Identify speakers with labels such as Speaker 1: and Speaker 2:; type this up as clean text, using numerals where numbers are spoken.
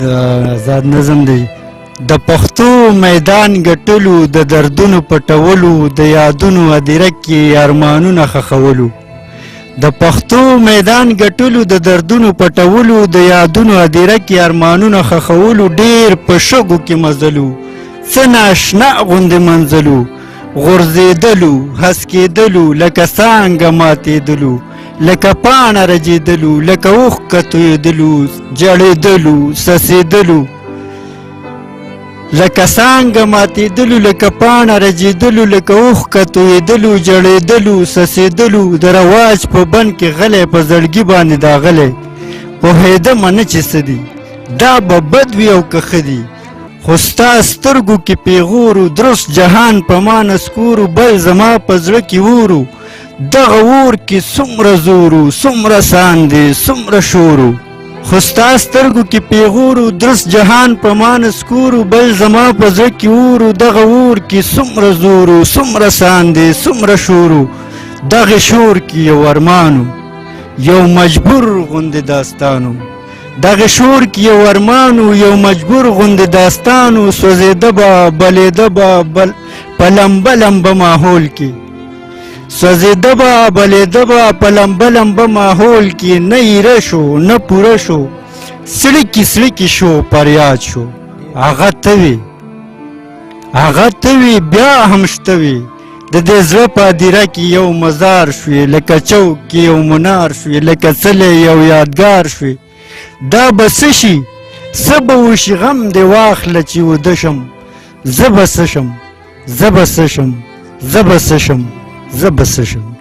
Speaker 1: د آزاد نظم دی د پښتو میدان ګټلو د دردونو پټولو د یادونو هدیره کې ارمانونه ښخولو د پښتو میدان ګټلو د دردونو پټولو د یادونو هدیره کې ارمانونه ښخولو ډېر په شګو کې مزلو څه ناشنا غوندې منزلو غورځېدلو هسکېدلو لکه څانګه ماتېدلو لکه پاڼه رجېدلو لکه اوښکه تویېدلو جړېدلو څڅېدلو لکه څانګه ماتېدلو لکه پاڼه رجېدلو لکه اوښکه تویېدلو جړېدلو څڅېدلو د رواج په بند کې غلی په زړګي باندې داغلی پوهېدمه نه چې څه دي دا به بد وي او که ښه دي خو ستا سترګو کې پیغورو درست جهان په ما نسکورو بل زما په زړه کې ورو دغه اور کې څومره زورو څومره ساندې څومره شورو خو ستا سترګو کې پیغورو درست جهان په ما نسکورو بل زما په زړه کې ورو دغه اور کې څومره زورو څومره ساندې څومره شورو دغه شور کې یو ارمانو یو مجبور غوندې داستانو دغه شور کې یو ارمانو یو مجبور غوندې داستانو سوځېده به بلېده به په لمبه لمبه ماحول کې سوځېده به بلېده به په لمبه لمبه ماحول کې نه ایره شو نه پوره شو سړکې سړکې شو فریاد شو هغه ته وي بیا هم شته وي د دې زړه په هدیره کې یو مزار شوې لکه چوک کې یو منار شوې لکه څلی یو یادګار شوې دا به څه شي څه به وشي غم دې واخله چې وده شم زه به څه شم زه به څه شم زه به څه شم زه به څه شم